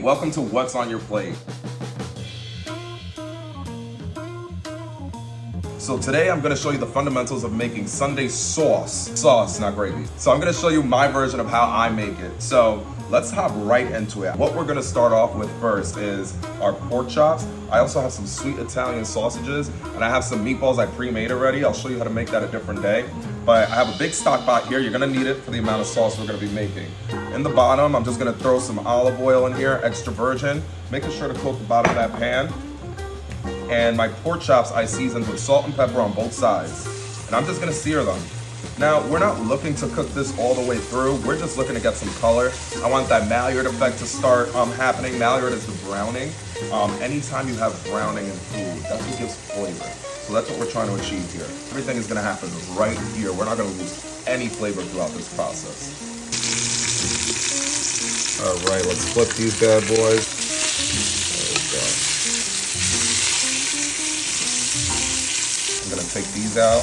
welcome to What's on Your Plate. So today I'm gonna show you the fundamentals of making Sunday sauce, not gravy. So I'm gonna show you my version of how I make it. So let's hop right into it. What we're gonna start off with first is our pork chops. I also have some sweet Italian sausages, and I have some meatballs I pre-made already. I'll show you how to make that a different day. But I have a big stock pot here. You're gonna need it for the amount of sauce we're gonna be making. In the bottom, I'm just gonna throw some olive oil in here, extra virgin, making sure to coat the bottom of that pan. And my pork chops I seasoned with salt and pepper on both sides. And I'm just gonna sear them. Now, we're not looking to cook this all the way through. We're just looking to get some color. I want that Maillard effect to start happening. Maillard is the browning. Anytime you have browning in food, that's what gives flavor. So that's what we're trying to achieve here. Everything is gonna happen right here. We're not gonna lose any flavor throughout this process. All right, let's flip these bad boys. There we go. I'm gonna take these out.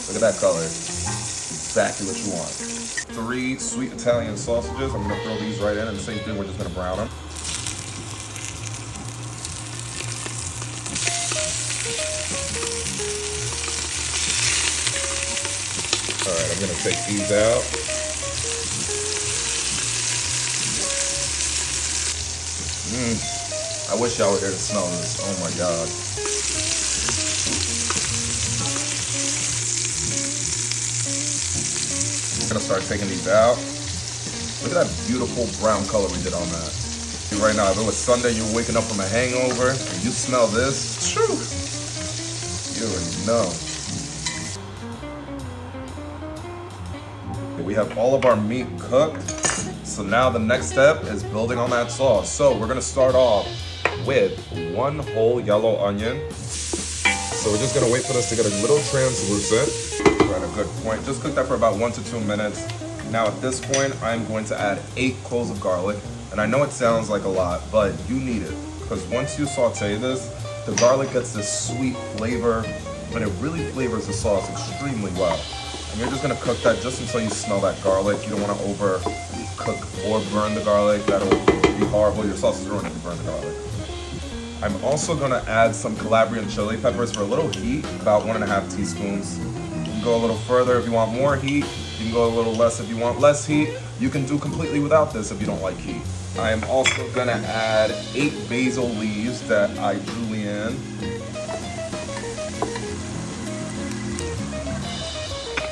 Look at that color. Exactly what you want. 3 sweet Italian sausages. I'm gonna throw these right in, and the same thing, we're just gonna brown them. All right, I'm gonna take these out. I wish y'all were here to smell this. Oh my God. I'm gonna start taking these out. Look at that beautiful brown color we did on that. Right now, if it was Sunday, you're waking up from a hangover, and you smell this, shoo, you already know. We have all of our meat cooked. So now the next step is building on that sauce. So we're gonna start off with 1 whole yellow onion. So we're just gonna wait for this to get a little translucent. We're at a good point. Just cook that for about 1 to 2 minutes. Now at this point, I'm going to add 8 cloves of garlic. And I know it sounds like a lot, but you need it. Because once you saute this, the garlic gets this sweet flavor, but it really flavors the sauce extremely well. And you're just gonna cook that just until you smell that garlic. You don't wanna over cook or burn the garlic. That'll be horrible. Your sauce is ruined if you burn the garlic. I'm also gonna add some Calabrian chili peppers for a little heat, about 1.5 teaspoons. You can go a little further if you want more heat. You can go a little less if you want less heat. You can do completely without this if you don't like heat. I am also gonna add 8 basil leaves that I julienne.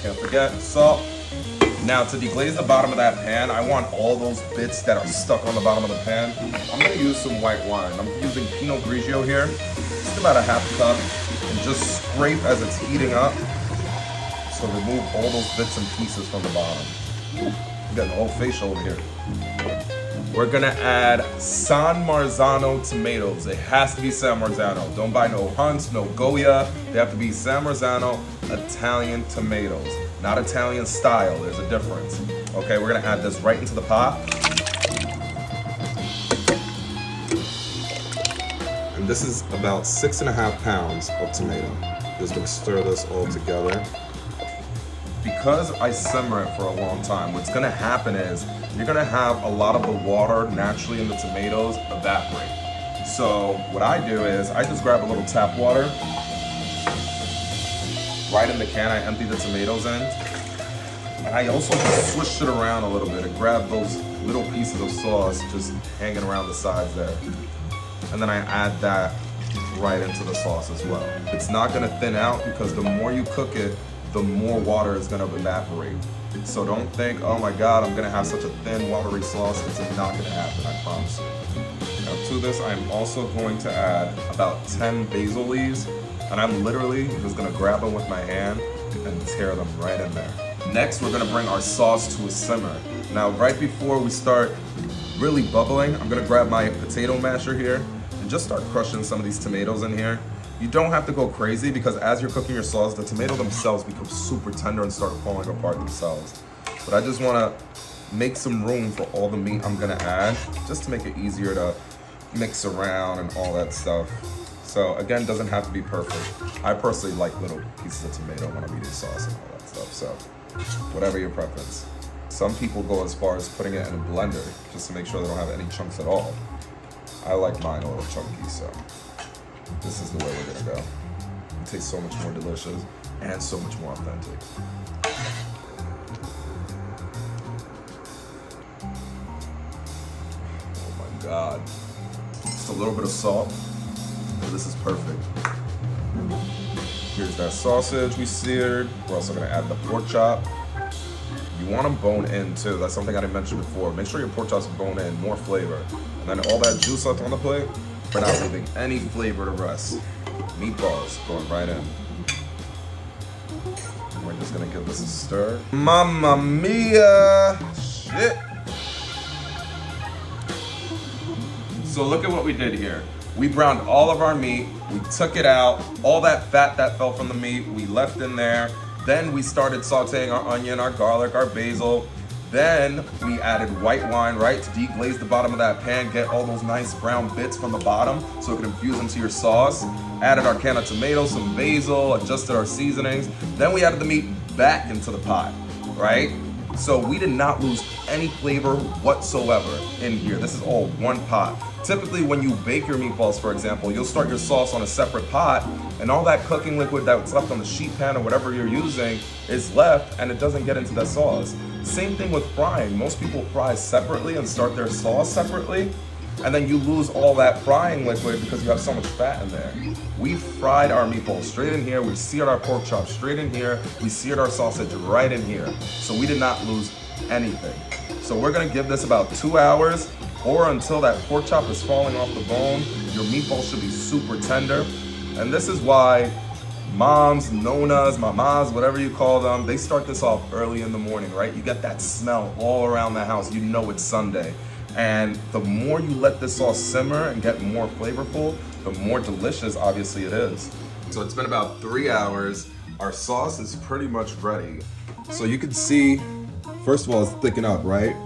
Can't forget salt. Now to deglaze the bottom of that pan, I want all those bits that are stuck on the bottom of the pan. I'm gonna use some white wine. I'm using Pinot Grigio here, just about a ½ cup, and just scrape as it's heating up. So remove all those bits and pieces from the bottom. You got the whole facial over here. We're gonna add San Marzano tomatoes. It has to be San Marzano. Don't buy no Hunts, no Goya. They have to be San Marzano Italian tomatoes. Not Italian style, there's a difference. Okay, we're gonna add this right into the pot. And this is about 6.5 pounds of tomato. Just gonna stir this all together. Because I simmer it for a long time, what's gonna happen is you're gonna have a lot of the water naturally in the tomatoes evaporate. So what I do is I just grab a little tap water. Right in the can, I empty the tomatoes in. And I also just swish it around a little bit and grab those little pieces of sauce just hanging around the sides there. And then I add that right into the sauce as well. It's not gonna thin out because the more you cook it, the more water is gonna evaporate. So don't think, oh my God, I'm gonna have such a thin, watery sauce. It's not gonna happen, I promise you. Now to this, I'm also going to add about 10 basil leaves, and I'm literally just gonna grab them with my hand and tear them right in there. Next, we're gonna bring our sauce to a simmer. Now, right before we start really bubbling, I'm gonna grab my potato masher here and just start crushing some of these tomatoes in here. You don't have to go crazy because as you're cooking your sauce, the tomato themselves become super tender and start falling apart themselves. But I just wanna make some room for all the meat I'm gonna add, just to make it easier to mix around and all that stuff. So again, doesn't have to be perfect. I personally like little pieces of tomato when I'm eating sauce and all that stuff, so whatever your preference. Some people go as far as putting it in a blender just to make sure they don't have any chunks at all. I like mine a little chunky, so this is the way we're gonna go. It tastes so much more delicious and so much more authentic. Oh my God. Just a little bit of salt. Oh, this is perfect. Here's that sausage we seared. We're also gonna add the pork chop. You want them bone in too. That's something I didn't mention before. Make sure your pork chops bone in, more flavor. And then all that juice left on the plate, we're not leaving any flavor to rest. Meatballs going right in. We're just gonna give this a stir. Mamma mia! Shit! So look at what we did here. We browned all of our meat, we took it out, all that fat that fell from the meat, we left in there. Then we started sauteing our onion, our garlic, our basil. Then we added white wine, right, to deglaze the bottom of that pan, get all those nice brown bits from the bottom so it can infuse into your sauce. Added our can of tomatoes, some basil, adjusted our seasonings. Then we added the meat back into the pot, right? So we did not lose any flavor whatsoever in here. This is all one pot. Typically when you bake your meatballs, for example, you'll start your sauce on a separate pot and all that cooking liquid that's left on the sheet pan or whatever you're using is left and it doesn't get into the sauce. Same thing with frying. Most people fry separately and start their sauce separately, and then you lose all that frying liquid because you have so much fat in there. We fried our meatballs straight in here. We seared our pork chops straight in here. We seared our sausage right in here. So we did not lose anything. So we're gonna give this about 2 hours or until that pork chop is falling off the bone. Your meatballs should be super tender. And this is why moms, nonas, mamas, whatever you call them, they start this off early in the morning, right? You get that smell all around the house. You know it's Sunday. And the more you let this sauce simmer and get more flavorful, the more delicious obviously it is. So it's been about 3 hours. Our sauce is pretty much ready. So you can see, first of all, it's thickened up, right?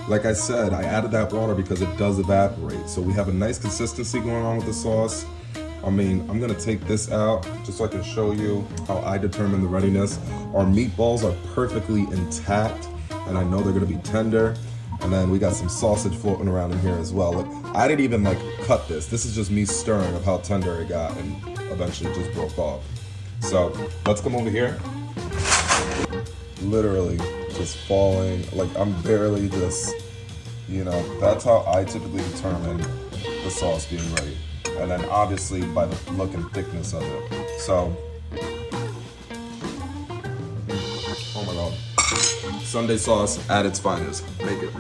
Like I said, I added that water because it does evaporate. So we have a nice consistency going on with the sauce. I mean, I'm gonna take this out just so I can show you how I determine the readiness. Our meatballs are perfectly intact and I know they're gonna be tender. And then we got some sausage floating around in here as well. Look, I didn't even like cut this. This is just me stirring of how tender it got and eventually just broke off. So let's come over here. Literally just falling, like I'm barely just, you know, that's how I typically determine the sauce being ready. And then obviously by the look and thickness of it. So, oh my God. Sunday sauce at its finest. Make it.